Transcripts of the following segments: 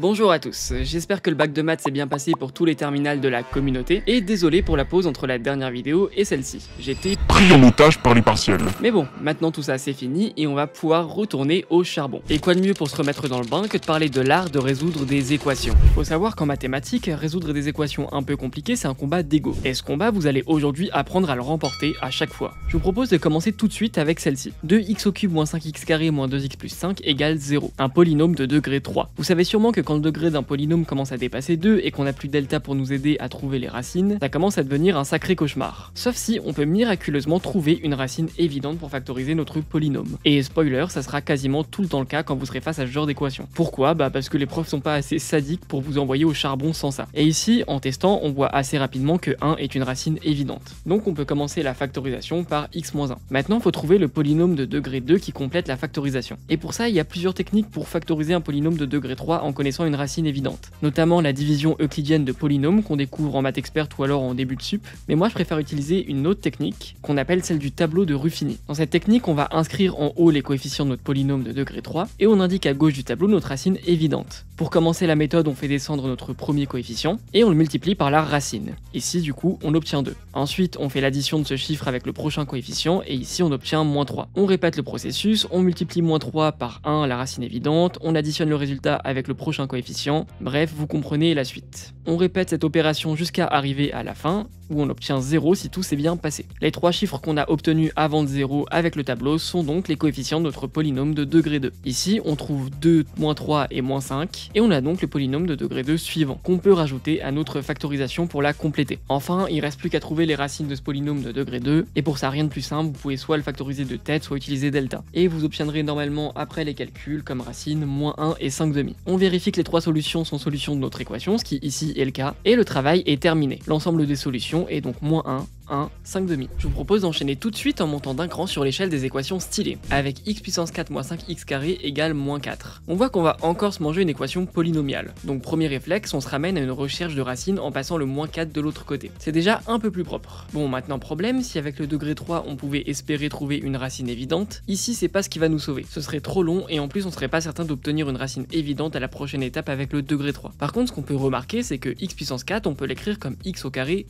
Bonjour à tous, j'espère que le bac de maths s'est bien passé pour tous les terminales de la communauté, et désolé pour la pause entre la dernière vidéo et celle-ci, j'étais pris en otage par les partiels. Mais bon, maintenant tout ça c'est fini et on va pouvoir retourner au charbon. Et quoi de mieux pour se remettre dans le bain que de parler de l'art de résoudre des équations. Faut savoir qu'en mathématiques, résoudre des équations un peu compliquées c'est un combat d'ego. Et ce combat, vous allez aujourd'hui apprendre à le remporter à chaque fois. Je vous propose de commencer tout de suite avec celle-ci. 2x au cube moins 5x carré moins 2x plus 5 égale 0. Un polynôme de degré 3. Vous savez sûrement que quand le degré d'un polynôme commence à dépasser 2 et qu'on n'a plus delta pour nous aider à trouver les racines, ça commence à devenir un sacré cauchemar. Sauf si on peut miraculeusement trouver une racine évidente pour factoriser notre polynôme. Et spoiler, ça sera quasiment tout le temps le cas quand vous serez face à ce genre d'équation. Pourquoi? Bah parce que les profs sont pas assez sadiques pour vous envoyer au charbon sans ça. Et ici, en testant, on voit assez rapidement que 1 est une racine évidente. Donc on peut commencer la factorisation par x-1. Maintenant, il faut trouver le polynôme de degré 2 qui complète la factorisation. Et pour ça, il y a plusieurs techniques pour factoriser un polynôme de degré 3 en connaissant une racine évidente. Notamment la division euclidienne de polynômes qu'on découvre en maths experte ou alors en début de sup. Mais moi, je préfère utiliser une autre technique qu'on appelle celle du tableau de Ruffini. Dans cette technique, on va inscrire en haut les coefficients de notre polynôme de degré 3 et on indique à gauche du tableau notre racine évidente. Pour commencer la méthode, on fait descendre notre premier coefficient et on le multiplie par la racine. Ici, du coup, on obtient 2. Ensuite, on fait l'addition de ce chiffre avec le prochain coefficient et ici, on obtient moins 3. On répète le processus, on multiplie moins 3 par 1, la racine évidente, on additionne le résultat avec le prochain coefficient. Bref, vous comprenez la suite. On répète cette opération jusqu'à arriver à la fin, où on obtient 0 si tout s'est bien passé. Les trois chiffres qu'on a obtenus avant de 0 avec le tableau sont donc les coefficients de notre polynôme de degré 2. Ici, on trouve 2, moins 3 et moins 5, et on a donc le polynôme de degré 2 suivant, qu'on peut rajouter à notre factorisation pour la compléter. Enfin, il reste plus qu'à trouver les racines de ce polynôme de degré 2, et pour ça, rien de plus simple, vous pouvez soit le factoriser de tête, soit utiliser delta. Et vous obtiendrez normalement après les calculs comme racine moins 1 et 5 demi. On vérifie que les trois solutions sont solutions de notre équation, ce qui ici est le cas, et le travail est terminé. L'ensemble des solutions est donc moins 1, 5 demi. Je vous propose d'enchaîner tout de suite en montant d'un cran sur l'échelle des équations stylées, avec x puissance 4 moins 5x carré égale moins 4. On voit qu'on va encore se manger une équation polynomiale. Donc premier réflexe, on se ramène à une recherche de racines en passant le moins 4 de l'autre côté. C'est déjà un peu plus propre. Bon, maintenant problème, si avec le degré 3 on pouvait espérer trouver une racine évidente, ici c'est pas ce qui va nous sauver. Ce serait trop long et en plus on serait pas certain d'obtenir une racine évidente à la prochaine étape avec le degré 3. Par contre, ce qu'on peut remarquer, c'est que x puissance 4, on peut l'écrire comme x au carré.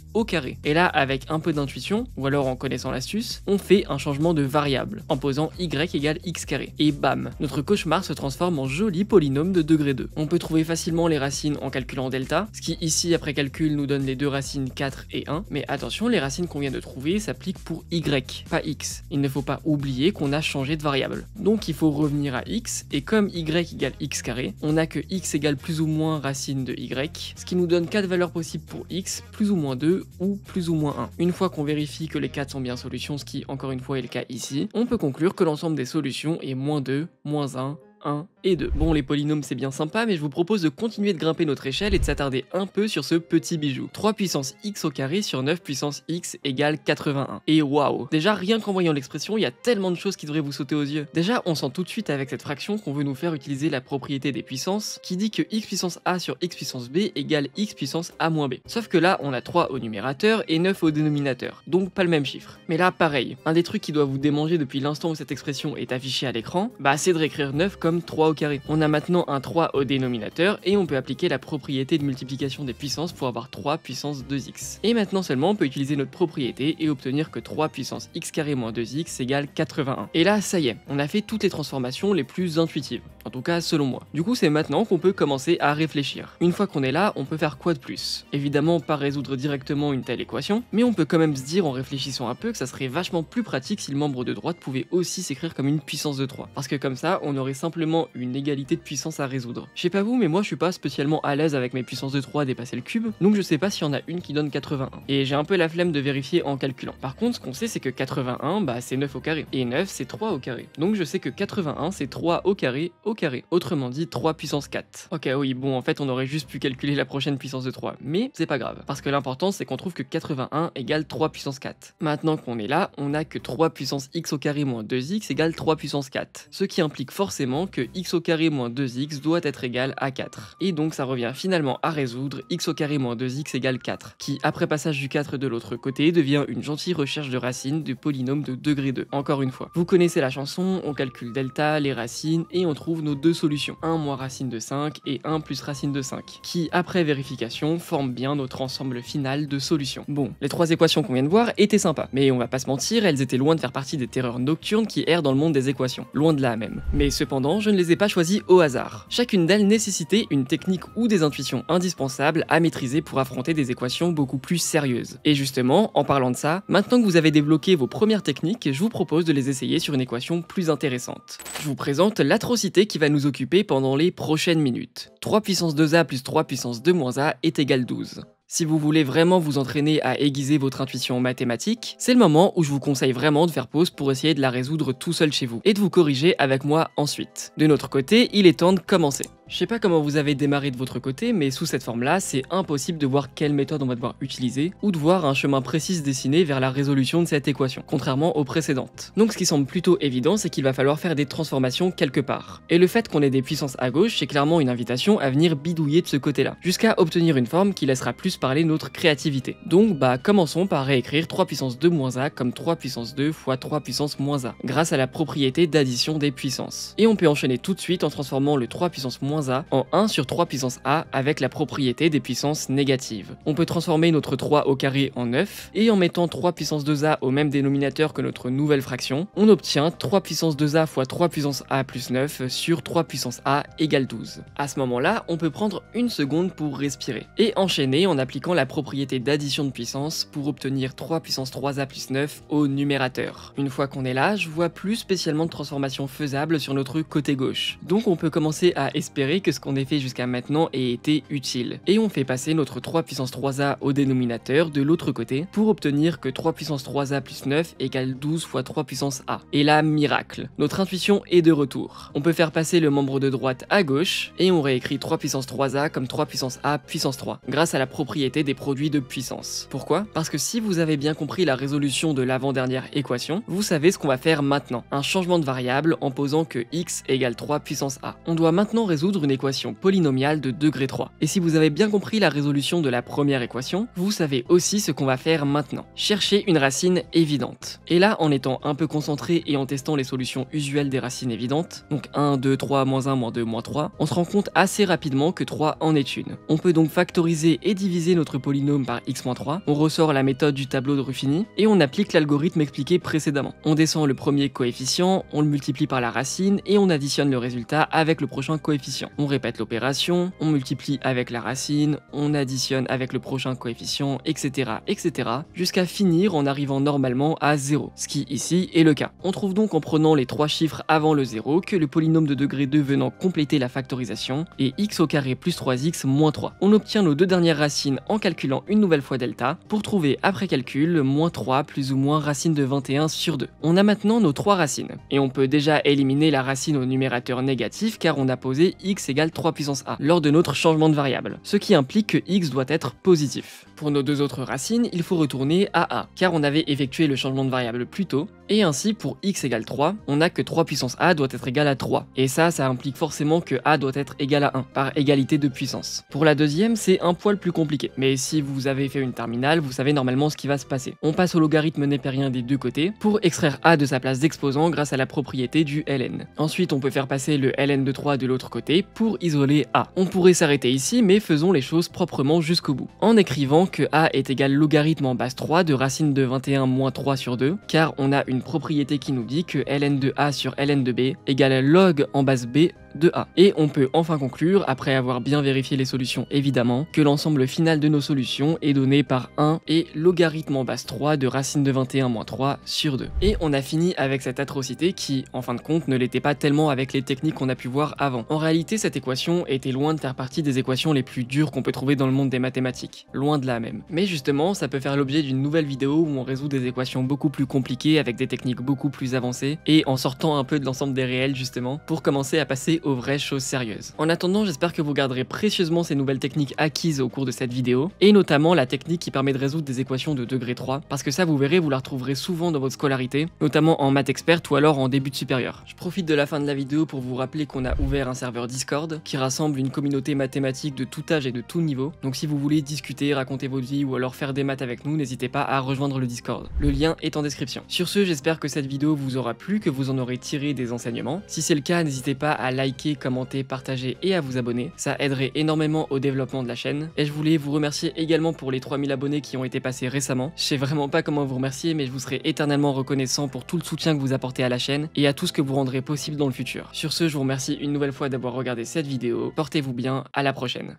Et là, avec un peu d'intuition, ou alors en connaissant l'astuce, on fait un changement de variable, en posant y égale x carré. Et bam, notre cauchemar se transforme en joli polynôme de degré 2. On peut trouver facilement les racines en calculant delta, ce qui ici après calcul nous donne les deux racines 4 et 1, mais attention, les racines qu'on vient de trouver s'appliquent pour y, pas x. Il ne faut pas oublier qu'on a changé de variable. Donc il faut revenir à x, et comme y égale x carré, on a que x égale plus ou moins racine de y, ce qui nous donne 4 valeurs possibles pour x, plus ou moins 2 ou plus ou moins 1. Une fois qu'on vérifie que les 4 sont bien solutions, ce qui encore une fois est le cas ici, on peut conclure que l'ensemble des solutions est moins 2, moins 1 et 2. Bon, les polynômes c'est bien sympa, mais je vous propose de continuer de grimper notre échelle et de s'attarder un peu sur ce petit bijou. 3 puissance x au carré sur 9 puissance x égale 81. Et waouh! Déjà, rien qu'en voyant l'expression, il y a tellement de choses qui devraient vous sauter aux yeux. Déjà, on sent tout de suite avec cette fraction qu'on veut nous faire utiliser la propriété des puissances, qui dit que x puissance a sur x puissance b égale x puissance a moins b. Sauf que là, on a 3 au numérateur et 9 au dénominateur, donc pas le même chiffre. Mais là, pareil, un des trucs qui doit vous démanger depuis l'instant où cette expression est affichée à l'écran, bah c'est de réécrire 9 comme 3 au carré. On a maintenant un 3 au dénominateur et on peut appliquer la propriété de multiplication des puissances pour avoir 3 puissance 2x. Et maintenant seulement on peut utiliser notre propriété et obtenir que 3 puissance x carré moins 2x égale 81. Et là ça y est, on a fait toutes les transformations les plus intuitives, en tout cas selon moi. Du coup c'est maintenant qu'on peut commencer à réfléchir. Une fois qu'on est là, on peut faire quoi de plus? Évidemment pas résoudre directement une telle équation, mais on peut quand même se dire en réfléchissant un peu que ça serait vachement plus pratique si le membre de droite pouvait aussi s'écrire comme une puissance de 3. Parce que comme ça, on aurait simplement une égalité de puissance à résoudre. Je sais pas vous, mais moi je suis pas spécialement à l'aise avec mes puissances de 3 dépasser le cube, donc je sais pas s'il y en a une qui donne 81. Et j'ai un peu la flemme de vérifier en calculant. Par contre, ce qu'on sait c'est que 81, bah c'est 9 au carré. Et 9 c'est 3 au carré. Donc je sais que 81 c'est 3 au carré. Autrement dit 3 puissance 4. Ok oui, bon en fait on aurait juste pu calculer la prochaine puissance de 3, mais c'est pas grave. Parce que l'important c'est qu'on trouve que 81 égale 3 puissance 4. Maintenant qu'on est là, on a que 3 puissance x au carré moins 2x égale 3 puissance 4. Ce qui implique forcément que x x au carré moins 2x doit être égal à 4. Et donc ça revient finalement à résoudre x au carré moins 2x égale 4, qui après passage du 4 de l'autre côté devient une gentille recherche de racines du polynôme de degré 2. Encore une fois, vous connaissez la chanson, on calcule delta, les racines, et on trouve nos deux solutions, 1 moins racine de 5 et 1 plus racine de 5, qui après vérification forment bien notre ensemble final de solutions. Bon, les trois équations qu'on vient de voir étaient sympas, mais on va pas se mentir, elles étaient loin de faire partie des terreurs nocturnes qui errent dans le monde des équations, loin de là même. Mais cependant, je ne les ai pas choisies au hasard. Chacune d'elles nécessitait une technique ou des intuitions indispensables à maîtriser pour affronter des équations beaucoup plus sérieuses. Et justement, en parlant de ça, maintenant que vous avez débloqué vos premières techniques, je vous propose de les essayer sur une équation plus intéressante. Je vous présente l'atrocité qui va nous occuper pendant les prochaines minutes. 3 puissance 2a plus 3 puissance 2 moins a est égal 12. Si vous voulez vraiment vous entraîner à aiguiser votre intuition mathématique, c'est le moment où je vous conseille vraiment de faire pause pour essayer de la résoudre tout seul chez vous, et de vous corriger avec moi ensuite. De notre côté, il est temps de commencer. Je sais pas comment vous avez démarré de votre côté, mais sous cette forme-là, c'est impossible de voir quelle méthode on va devoir utiliser, ou de voir un chemin précis se dessiner vers la résolution de cette équation, contrairement aux précédentes. Donc ce qui semble plutôt évident, c'est qu'il va falloir faire des transformations quelque part. Et le fait qu'on ait des puissances à gauche, c'est clairement une invitation à venir bidouiller de ce côté-là, jusqu'à obtenir une forme qui laissera plus parler notre créativité. Donc commençons par réécrire 3 puissance 2 moins a comme 3 puissance 2 fois 3 puissance moins a, grâce à la propriété d'addition des puissances. Et on peut enchaîner tout de suite en transformant le 3 puissance moins a en 1 sur 3 puissance a avec la propriété des puissances négatives. On peut transformer notre 3 au carré en 9, et en mettant 3 puissance 2a au même dénominateur que notre nouvelle fraction, on obtient 3 puissance 2a fois 3 puissance a plus 9 sur 3 puissance a égale 12. À ce moment-là, on peut prendre une seconde pour respirer, et enchaîner en appliquant la propriété d'addition de puissance pour obtenir 3 puissance 3a plus 9 au numérateur. Une fois qu'on est là, je vois plus spécialement de transformation faisable sur notre côté gauche. Donc on peut commencer à espérer que ce qu'on ait fait jusqu'à maintenant ait été utile. Et on fait passer notre 3 puissance 3a au dénominateur de l'autre côté pour obtenir que 3 puissance 3a plus 9 égale 12 fois 3 puissance a. Et là, miracle, notre intuition est de retour. On peut faire passer le membre de droite à gauche et on réécrit 3 puissance 3a comme 3 puissance a puissance 3 grâce à la propriété des produits de puissance. Pourquoi? Parce que si vous avez bien compris la résolution de l'avant-dernière équation, vous savez ce qu'on va faire maintenant. Un changement de variable en posant que x égale 3 puissance a. On doit maintenant résoudre une équation polynomiale de degré 3. Et si vous avez bien compris la résolution de la première équation, vous savez aussi ce qu'on va faire maintenant. Chercher une racine évidente. Et là, en étant un peu concentré et en testant les solutions usuelles des racines évidentes, donc 1, 2, 3, moins 1, moins 2, moins 3, on se rend compte assez rapidement que 3 en est une. On peut donc factoriser et diviser notre polynôme par x-3, on ressort la méthode du tableau de Ruffini, et on applique l'algorithme expliqué précédemment. On descend le premier coefficient, on le multiplie par la racine, et on additionne le résultat avec le prochain coefficient. On répète l'opération, on multiplie avec la racine, on additionne avec le prochain coefficient, etc. etc. jusqu'à finir en arrivant normalement à 0, ce qui ici est le cas. On trouve donc en prenant les trois chiffres avant le 0 que le polynôme de degré 2 venant compléter la factorisation est x au carré plus 3x moins 3. On obtient nos deux dernières racines en calculant une nouvelle fois delta pour trouver après calcul moins 3 plus ou moins racine de 21 sur 2. On a maintenant nos trois racines, et on peut déjà éliminer la racine au numérateur négatif car on a posé x égale 3 puissance a lors de notre changement de variable, ce qui implique que x doit être positif. Pour nos deux autres racines, il faut retourner à a, car on avait effectué le changement de variable plus tôt, et ainsi pour x égale 3, on a que 3 puissance a doit être égal à 3, et ça implique forcément que a doit être égal à 1, par égalité de puissance. Pour la deuxième, c'est un poil plus compliqué, mais si vous avez fait une terminale, vous savez normalement ce qui va se passer. On passe au logarithme népérien des deux côtés, pour extraire a de sa place d'exposant grâce à la propriété du ln. Ensuite, on peut faire passer le ln de 3 de l'autre côté, pour isoler a. On pourrait s'arrêter ici, mais faisons les choses proprement jusqu'au bout, en écrivant que a est égal logarithme en base 3 de racine de 21 moins 3 sur 2, car on a une propriété qui nous dit que ln de a sur ln de b égale log en base b de a. Et on peut enfin conclure, après avoir bien vérifié les solutions évidemment, que l'ensemble final de nos solutions est donné par 1 et logarithme en base 3 de racine de 21 moins 3 sur 2. Et on a fini avec cette atrocité qui, en fin de compte, ne l'était pas tellement avec les techniques qu'on a pu voir avant. En réalité, cette équation était loin de faire partie des équations les plus dures qu'on peut trouver dans le monde des mathématiques. Loin de là même. Mais justement, ça peut faire l'objet d'une nouvelle vidéo où on résout des équations beaucoup plus compliquées avec des techniques beaucoup plus avancées et en sortant un peu de l'ensemble des réels justement, pour commencer à passer aux vraies choses sérieuses. En attendant, j'espère que vous garderez précieusement ces nouvelles techniques acquises au cours de cette vidéo, et notamment la technique qui permet de résoudre des équations de degré 3, parce que ça vous verrez, vous la retrouverez souvent dans votre scolarité, notamment en maths experte ou alors en début de supérieur. Je profite de la fin de la vidéo pour vous rappeler qu'on a ouvert un serveur Discord qui rassemble une communauté mathématique de tout âge et de tout niveau, donc si vous voulez discuter, raconter votre vie ou alors faire des maths avec nous, n'hésitez pas à rejoindre le Discord. Le lien est en description. Sur ce, j'espère que cette vidéo vous aura plu, que vous en aurez tiré des enseignements. Si c'est le cas, n'hésitez pas à liker, commenter, partager et à vous abonner. Ça aiderait énormément au développement de la chaîne. Et je voulais vous remercier également pour les 3000 abonnés qui ont été passés récemment. Je sais vraiment pas comment vous remercier, mais je vous serai éternellement reconnaissant pour tout le soutien que vous apportez à la chaîne et à tout ce que vous rendrez possible dans le futur. Sur ce, je vous remercie une nouvelle fois d'avoir regardé cette vidéo. Portez-vous bien, à la prochaine.